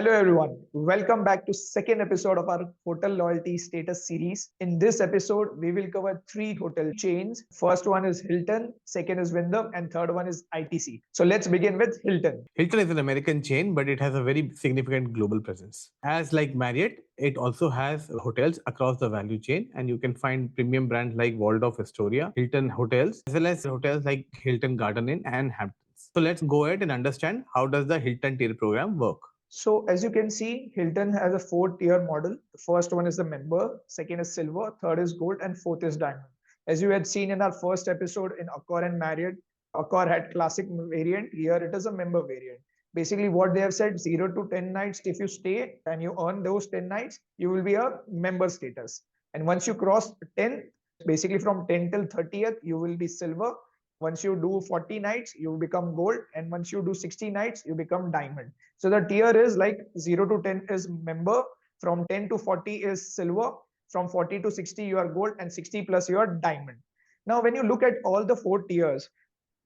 Hello everyone. Welcome back to second episode of our hotel loyalty status series. In this episode, we will cover three hotel chains. First one is Hilton, second is Wyndham, and third one is ITC. So let's begin with Hilton. Hilton is an American chain, but it has a very significant global presence. As like Marriott, it also has hotels across the value chain, and you can find premium brands like Waldorf Astoria, Hilton Hotels, as well as hotels like Hilton Garden Inn and Hamptons. So let's go ahead and understand how does the Hilton tier program work. So as you can see, Hilton has a four-tier model. The first one is the member, second is silver, third is gold, and fourth is diamond. As you had seen in our first episode in Accor and Marriott, Accor had classic variant. Here it is a member variant. Basically, what they have said, 0 to 10 nights. If you stay and you earn those 10 nights, you will be a member status. And once you cross 10, basically from 10 till 30th, you will be silver. Once you do 40 nights, you become gold. And once you do 60 nights, you become diamond. So the tier is like 0 to 10 is member, from 10 to 40 is silver, from 40 to 60 you are gold, and 60 plus you are diamond. Now, when you look at all the four tiers,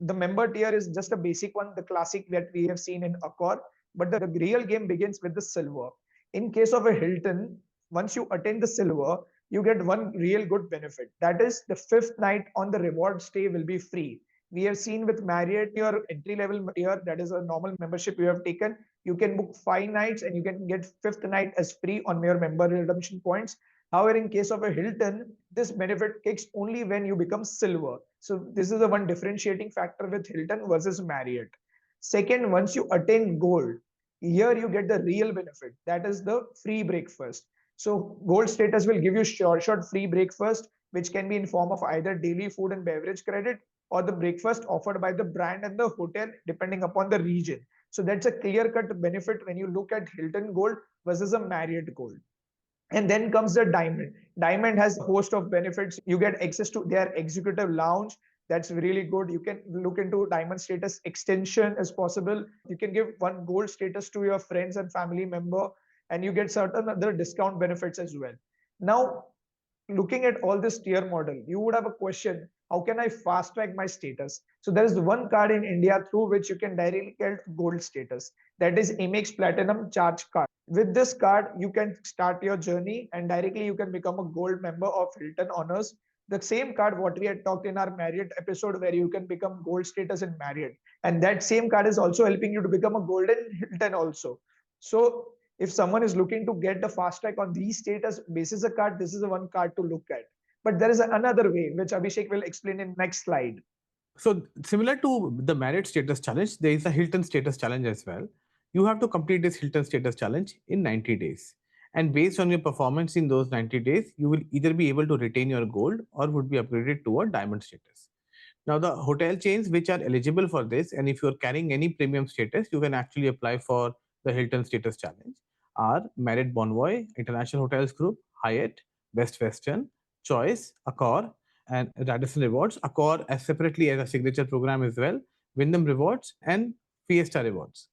the member tier is just a basic one, the classic that we have seen in Accor, but the real game begins with the silver. In case of a Hilton, once you attain the silver, you get one real good benefit. That is, the fifth night on the reward stay will be free. We have seen with Marriott, your entry level tier, that is a normal membership you have taken, you can book 5 nights and you can get fifth night as free on your member redemption points. However, in case of a Hilton, this benefit kicks only when you become silver. So this is the one differentiating factor with Hilton versus Marriott. Second, once you attain gold, here you get the real benefit. That is the free breakfast. So gold status will give you short free breakfast, which can be in form of either daily food and beverage credit or the breakfast offered by the brand and the hotel, depending upon the region. So that's a clear-cut benefit when you look at Hilton Gold versus a Marriott Gold. And then comes the diamond. Diamond has a host of benefits. You get access to their executive lounge. That's really good. You can look into diamond status extension as possible. You can give one gold status to your friends and family member, and you get certain other discount benefits as well. Now, looking at all this tier model, you would have a question, how can I fast track my status? So there is one card in India through which you can directly get gold status. That is Amex Platinum Charge Card. With this card, you can start your journey and directly you can become a gold member of Hilton Honors. The same card what we had talked in our Marriott episode, where you can become gold status in Marriott. And that same card is also helping you to become a golden Hilton also. So if someone is looking to get the fast track on these status basis a card, this is the one card to look at. But there is another way, which Abhishek will explain in next slide. So similar to the Marriott status challenge, there is a Hilton status challenge as well. You have to complete this Hilton status challenge in 90 days. And based on your performance in those 90 days, you will either be able to retain your gold or would be upgraded to a diamond status. Now, the hotel chains which are eligible for this, and if you're carrying any premium status, you can actually apply for the Hilton status challenge, are Marriott Bonvoy, International Hotels Group, Hyatt, Best Western, Choice, Accor, and Radisson Rewards. Accor as separately as a signature program as well, Wyndham Rewards, and Fiesta Rewards.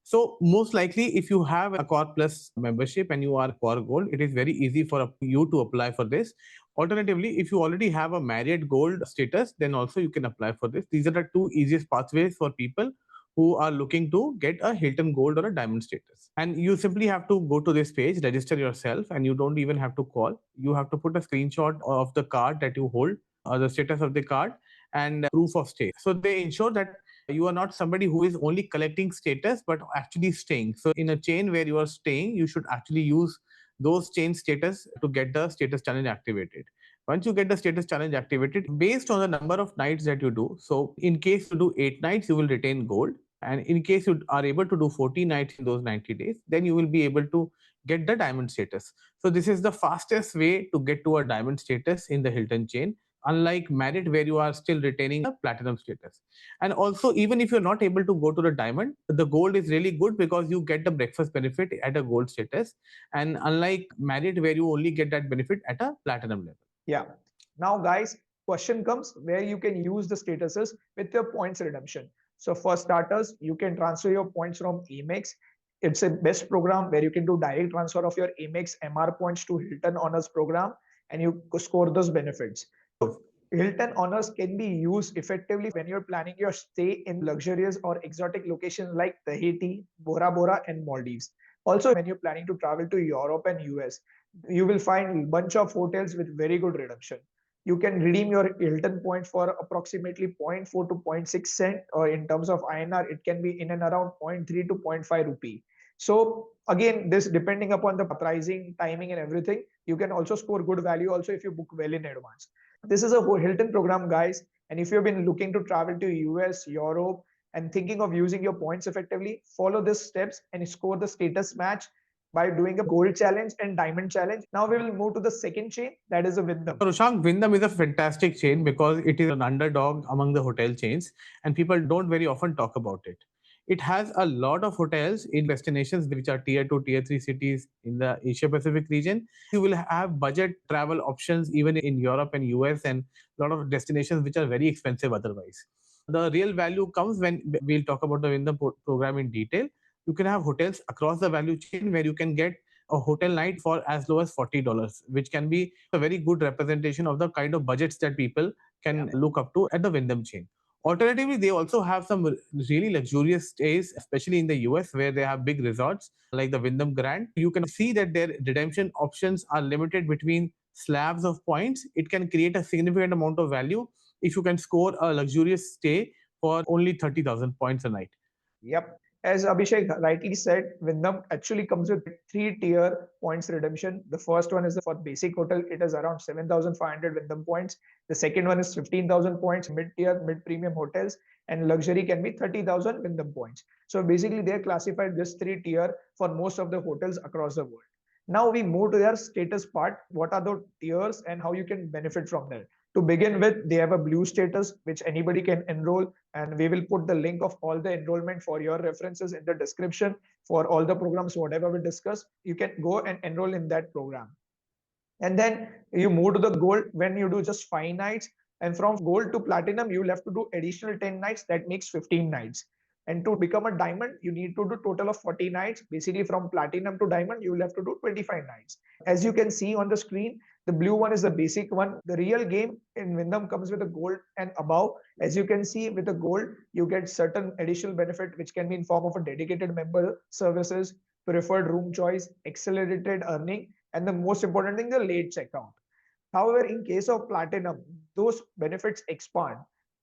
So most likely, if you have a Core Plus membership and you are Core Gold, it is very easy for you to apply for this. Alternatively, if you already have a Marriott Gold status, then also you can apply for this. These are the two easiest pathways for people who are looking to get a Hilton Gold or a Diamond status. And you simply have to go to this page, register yourself, and you don't even have to call. You have to put a screenshot of the card that you hold, or the status of the card, and proof of stay. So they ensure that you are not somebody who is only collecting status but actually staying. So in a chain where you are staying, you should actually use those chain status to get the status challenge activated. Once you get the status challenge activated, based on the number of nights that you do, so in case you do 8 nights, you will retain gold. And in case you are able to do 40 nights in those 90 days, then you will be able to get the diamond status. So this is the fastest way to get to a diamond status in the Hilton chain, unlike Marriott, where you are still retaining a platinum status. And also, even if you're not able to go to the diamond, the gold is really good because you get the breakfast benefit at a gold status. And unlike Marriott, where you only get that benefit at a platinum level. Yeah. Now, guys, question comes where you can use the statuses with your points redemption. So for starters, you can transfer your points from Amex. It's a best program where you can do direct transfer of your Amex MR points to Hilton Honors program and you score those benefits. Hilton Honors can be used effectively when you're planning your stay in luxurious or exotic locations like Tahiti, Bora Bora, and Maldives. Also, when you're planning to travel to Europe and US, you will find a bunch of hotels with very good redemption. You can redeem your Hilton points for approximately zero point 0.4 to zero point 0.6 cent, or in terms of INR, it can be in and around zero point 0.3 to zero point 0.5 rupee. So again, this depending upon the pricing, timing, and everything, you can also score good value also if you book well in advance. This is a Hilton program, guys. And if you've been looking to travel to US, Europe, and thinking of using your points effectively, follow these steps and score the status match by doing a gold challenge and diamond challenge. Now we will move to the second chain, that is a Wyndham. Rushank, Wyndham is a fantastic chain because it is an underdog among the hotel chains and people don't very often talk about it. It has a lot of hotels in destinations which are tier 2, tier 3 cities in the Asia Pacific region. You will have budget travel options even in Europe and US, and a lot of destinations which are very expensive otherwise. The real value comes when we'll talk about the Wyndham program in detail. You can have hotels across the value chain where you can get a hotel night for as low as $40, which can be a very good representation of the kind of budgets that people can look up to at the Wyndham chain. Alternatively, they also have some really luxurious stays, especially in the US, where they have big resorts like the Wyndham Grand. You can see that their redemption options are limited between slabs of points. It can create a significant amount of value if you can score a luxurious stay for only 30,000 points a night. Yep. As Abhishek rightly said, Wyndham actually comes with three-tier points redemption. The first one is for basic hotel. It is around 7,500 Wyndham points. The second one is 15,000 points, mid-tier, mid-premium hotels. And luxury can be 30,000 Wyndham points. So basically, they are classified this three-tier for most of the hotels across the world. Now we move to their status part. What are the tiers and how you can benefit from that? To begin with, they have a blue status, which anybody can enroll, and we will put the link of all the enrollment for your references in the description for all the programs, whatever we discuss. You can go and enroll in that program. And then you move to the gold when you do just 5 nights. And from gold to platinum, you will have to do additional 10 nights. That makes 15 nights. And to become a diamond, you need to do total of 40 nights. Basically, from platinum to diamond, you will have to do 25 nights. As you can see on the screen, the blue one is the basic one. The real game in Wyndham comes with a gold and above. As you can see, with the gold, you get certain additional benefit, which can be in form of a dedicated member services, preferred room choice, accelerated earning, and the most important thing, the late checkout. However, in case of platinum, those benefits expand.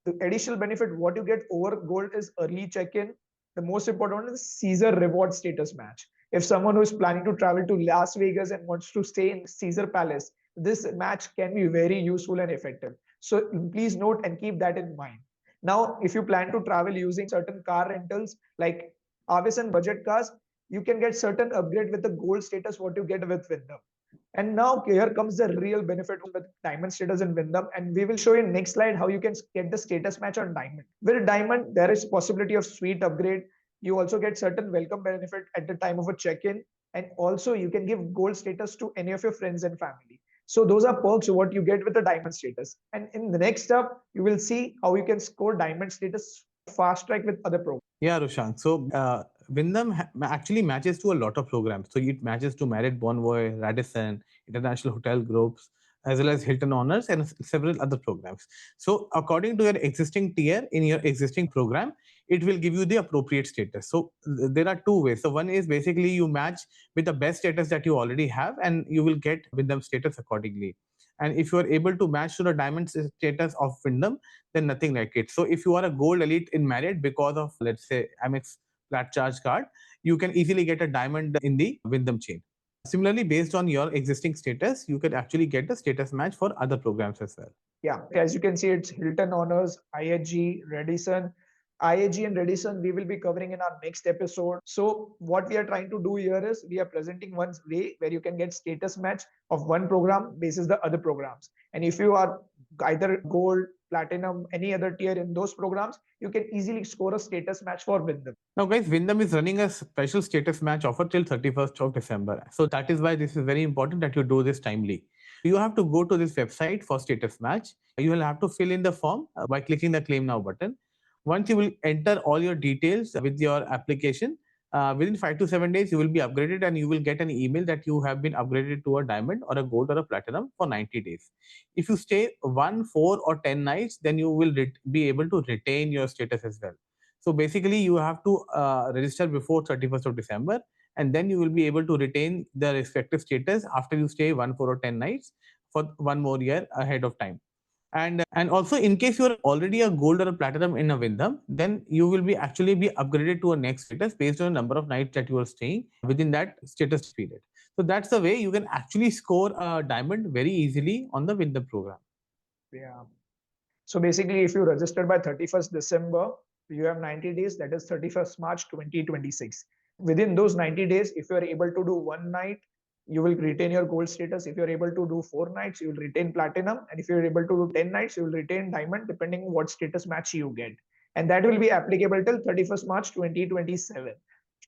The additional benefit what you get over gold is early check-in. The most important one is Caesar reward status match. If someone who is planning to travel to Las Vegas and wants to stay in Caesar Palace, this match can be very useful and effective. So please note and keep that in mind. Now, if you plan to travel using certain car rentals like Avis and budget cars, you can get certain upgrade with the gold status what you get with Wyndham. And now here comes the real benefit with diamond status in Wyndham. And we will show you in next slide how you can get the status match on diamond. With diamond, there is possibility of suite upgrade. You also get certain welcome benefit at the time of a check-in. And also you can give gold status to any of your friends and family. So those are perks what you get with the diamond status. And in the next step, you will see how you can score diamond status fast track with other programs. Yeah, Rushank. So Wyndham actually matches to a lot of programs. So it matches to Marriott Bonvoy, Radisson, International Hotel Groups, as well as Hilton Honors and several other programs. So according to your existing tier in your existing program, it will give you the appropriate status. So there are two ways. So one is basically you match with the best status that you already have, and you will get Wyndham status accordingly. And if you are able to match to the diamond status of Wyndham, then nothing like it. So if you are a gold elite in Marriott because of, let's say, Amex flat charge card, you can easily get a diamond in the Wyndham chain. Similarly, based on your existing status, you can actually get the status match for other programs as well. Yeah, as you can see, it's Hilton Honors, IHG, Radisson. IHG and Radisson, we will be covering in our next episode. So what we are trying to do here is we are presenting one way where you can get status match of one program basis the other programs. And if you are either gold, platinum, any other tier in those programs, you can easily score a status match for Wyndham. Now, guys, Wyndham is running a special status match offer till 31st of December. So that is why this is very important that you do this timely. You have to go to this website for status match. You will have to fill in the form by clicking the claim now button. Once you will enter all your details with your application, within 5 to 7 days, you will be upgraded and you will get an email that you have been upgraded to a diamond or a gold or a platinum for 90 days. If you stay 1, 4, or 10 nights, then you will be able to retain your status as well. So basically, you have to register before 31st of December, and then you will be able to retain the respective status after you stay 1, 4, or 10 nights for 1 more year ahead of time. And also, in case you are already a gold or a platinum in a Wyndham, then you will be actually be upgraded to a next status based on the number of nights that you are staying within that status period. So that's the way you can actually score a diamond very easily on the Wyndham program. Yeah. So basically, if you registered by 31st December, you have 90 days, that is 31st March 2026. Within those 90 days, if you are able to do one night, you will retain your gold status. If you're able to do 4 nights, you will retain platinum. And if you're able to do 10 nights, you will retain diamond, depending on what status match you get. And that will be applicable till 31st March 2027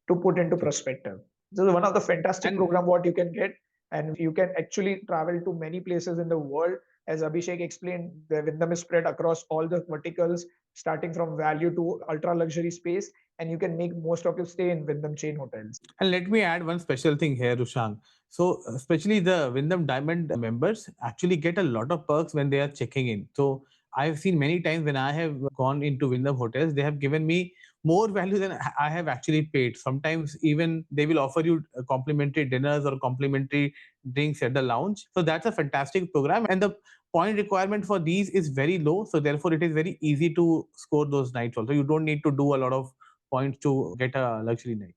to put into perspective. This is one of the fantastic program what you can get, and you can actually travel to many places in the world. As Abhishek explained, the Wyndham is spread across all the verticals, starting from value to ultra luxury space, and you can make most of your stay in Wyndham chain hotels. And let me add one special thing here, Rushang. So, especially the Wyndham Diamond members actually get a lot of perks when they are checking in. So, I've seen many times when I have gone into Wyndham hotels, they have given me more value than I have actually paid. Sometimes even they will offer you complimentary dinners or complimentary drinks at the lounge. So that's a fantastic program, and the point requirement for these is very low. So therefore, it is very easy to score those nights. Also, you don't need to do a lot of points to get a luxury night.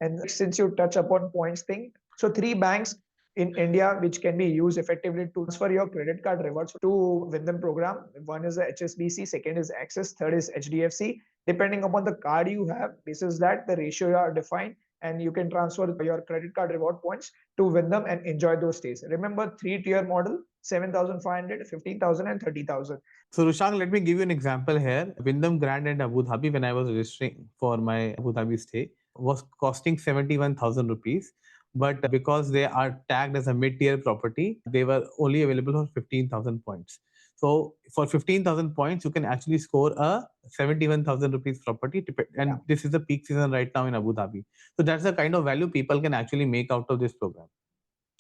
And since you touch upon points thing, so three banks in India which can be used effectively to transfer your credit card rewards to Wyndham program. One is the HSBC, second is Axis, third is HDFC. Depending upon the card you have, basis that the ratio are defined, and you can transfer your credit card reward points to Wyndham and enjoy those stays. Remember, three-tier model: 7,500, 15,000, and 30,000. So, Rushang, let me give you an example here. Wyndham Grand and Abu Dhabi, when I was registering for my Abu Dhabi stay, was costing 71,000 rupees. But because they are tagged as a mid tier property, they were only available for 15,000 points. So, for 15,000 points, you can actually score a 71,000 rupees property. And this is the peak season right now in Abu Dhabi. So, that's the kind of value people can actually make out of this program.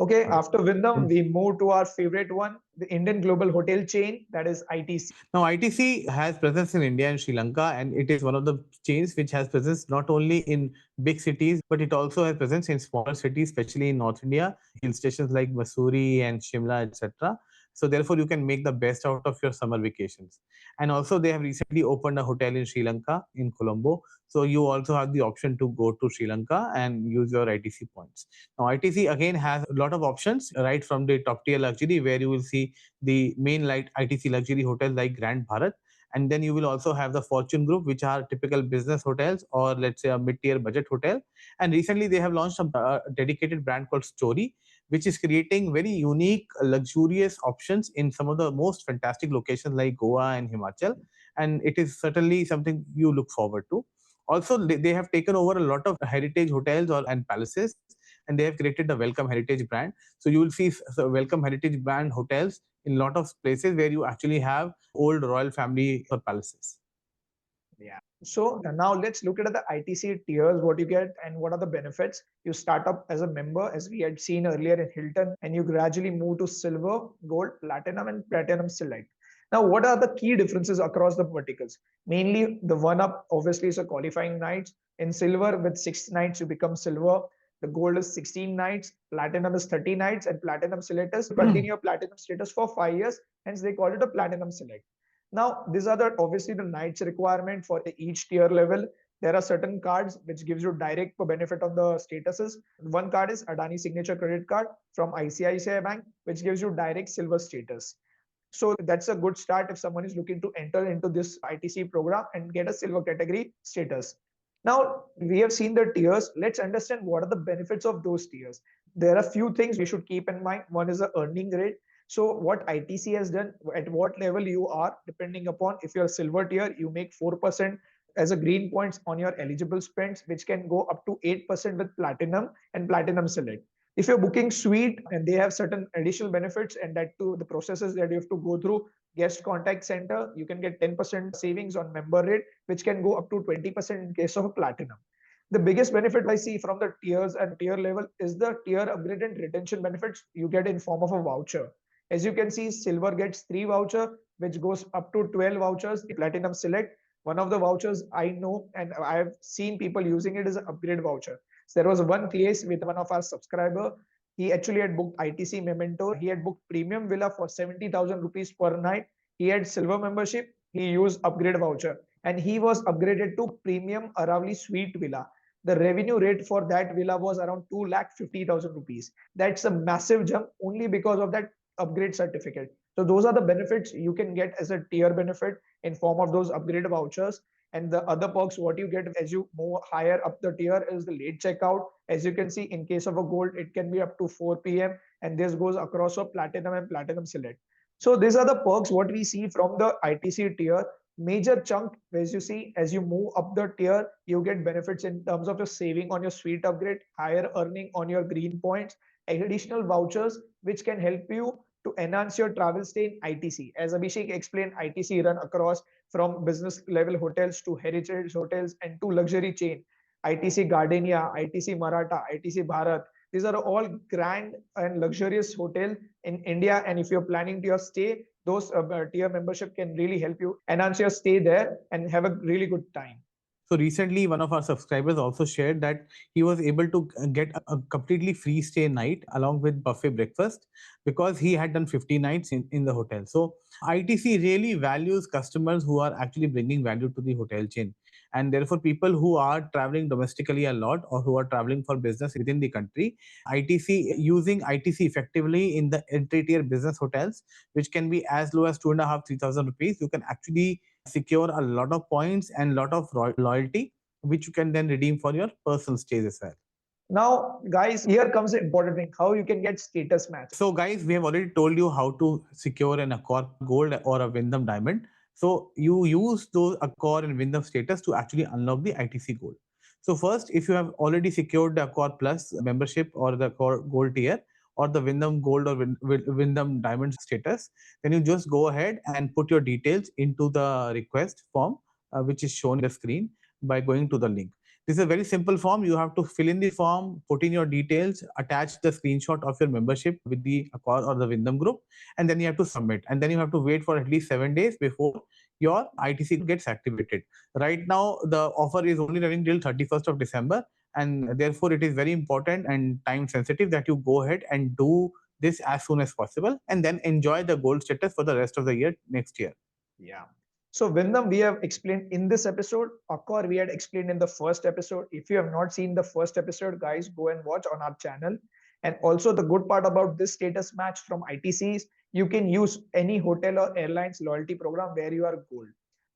Okay, after Wyndham, we move to our favorite one, the Indian global hotel chain, that is ITC. Now, ITC has presence in India and Sri Lanka, and it is one of the chains which has presence not only in big cities, but it also has presence in smaller cities, especially in North India, hill stations like Mussoorie and Shimla, etc. So, therefore, you can make the best out of your summer vacations. And also, they have recently opened a hotel in Sri Lanka, in Colombo. So, you also have the option to go to Sri Lanka and use your ITC points. Now, ITC again has a lot of options, right from the top tier luxury, where you will see the main light ITC luxury hotels like Grand Bharat. And then you will also have the Fortune Group, which are typical business hotels or let's say a mid-tier budget hotel. And recently they have launched a dedicated brand called Story, which is creating very unique, luxurious options in some of the most fantastic locations like Goa and Himachal. And it is certainly something you look forward to. Also, they have taken over a lot of heritage hotels and palaces, and they have created the Welcome Heritage brand. So you will see Welcome Heritage brand hotels in a lot of places where you actually have old royal family or palaces. Yeah. So now let's look at the ITC tiers, what you get and what are the benefits. You start up as a member, as we had seen earlier in Hilton, and you gradually move to silver, gold, platinum, and platinum select. Now, what are the key differences across the verticals? Mainly, the one up obviously is a qualifying nights. In silver, with 6 nights, you become silver. The gold is 16 nights, platinum is 30 nights, and platinum select is continue your platinum status for 5 years. Hence, they call it a platinum select. Now, these are the obviously the nights requirement for each tier level. There are certain cards which gives you direct benefit on the statuses. One card is Adani Signature Credit Card from ICICI Bank, which gives you direct silver status. So that's a good start if someone is looking to enter into this ITC program and get a silver category status. Now, we have seen the tiers. Let's understand what are the benefits of those tiers. There are a few things we should keep in mind. One is the earning rate. So what ITC has done, at what level you are, depending upon if you're a silver tier, you make 4% as a green points on your eligible spends, which can go up to 8% with platinum and platinum select. If you're booking suite and they have certain additional benefits, and that too the processes that you have to go through, guest contact center, you can get 10% savings on member rate, which can go up to 20% in case of platinum. The biggest benefit I see from the tiers and tier level is the tier upgrade and retention benefits you get in form of a voucher. As you can see, silver gets 3 voucher, which goes up to 12 vouchers. Platinum select, one of the vouchers I know and I have seen people using it is an upgrade voucher. So there was one case with one of our subscriber. He actually had booked ITC Memento. He had booked premium villa for 70,000 rupees per night. He had silver membership. He used upgrade voucher and he was upgraded to premium Aravali suite villa. The revenue rate for that villa was around 2,50,000 rupees. That's a massive jump only because of that upgrade certificate. So those are the benefits you can get as a tier benefit in form of those upgrade vouchers. And the other perks, what you get as you move higher up the tier is the late checkout. As you can see, in case of a gold, it can be up to 4 p.m. And this goes across for platinum and platinum select. So these are the perks what we see from the ITC tier. Major chunk, as you see, as you move up the tier, you get benefits in terms of your saving on your suite upgrade, higher earning on your green points, additional vouchers, which can help you to enhance your travel stay in ITC. As Abhishek explained, ITC run across from business level hotels to heritage hotels and to luxury chain. ITC Gardenia, ITC Maratha, ITC Bharat. These are all grand and luxurious hotel in India. And if you're planning to your stay, those tier membership can really help you enhance your stay there and have a really good time. So recently, one of our subscribers also shared that he was able to get a completely free stay night along with buffet breakfast because he had done 50 nights in the hotel. So ITC really values customers who are actually bringing value to the hotel chain. And therefore, people who are traveling domestically a lot or who are traveling for business within the country, ITC using ITC effectively in the entry tier business hotels, which can be as low as 2,500, 3,000 rupees, you can actually secure a lot of points and lot of loyalty, which you can then redeem for your personal stays as well. Now, guys, here comes the important thing, how you can get status match. So, guys, we have already told you how to secure an Accor Gold or a Wyndham Diamond. So, you use those Accor and Wyndham status to actually unlock the ITC Gold. So, first, if you have already secured the Accor Plus membership or the Accor Gold tier or the Wyndham Gold or Wyndham Diamond status, then you just go ahead and put your details into the request form, which is shown in the screen by going to the link. This is a very simple form. You have to fill in the form, put in your details, attach the screenshot of your membership with the Accor or the Wyndham group, and then you have to submit. And then you have to wait for at least 7 days before your ITC gets activated. Right now, the offer is only running till 31st of December, and therefore it is very important and time sensitive that you go ahead and do this as soon as possible and then enjoy the gold status for the rest of the year next year. Yeah. So Wyndham, we have explained in this episode. Accor, we had explained in the first episode. If you have not seen the first episode, guys, go and watch on our channel. And also the good part about this status match from ITC is you can use any hotel or airlines loyalty program where you are gold.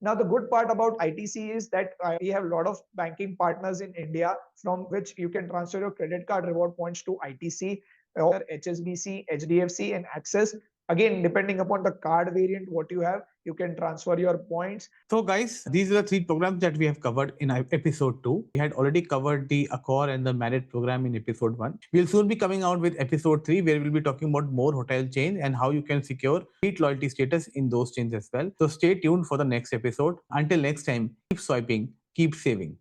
Now, the good part about ITC is that we have a lot of banking partners in India from which you can transfer your credit card reward points to ITC or HSBC, HDFC, and Access. Again, depending upon the card variant, what you have, you can transfer your points. So, guys, these are the three programs that we have covered in episode 2. We had already covered the Accor and the Marriott program in episode 1. We'll soon be coming out with episode 3, where we'll be talking about more hotel chains and how you can secure elite loyalty status in those chains as well. So, stay tuned for the next episode. Until next time, keep swiping, keep saving.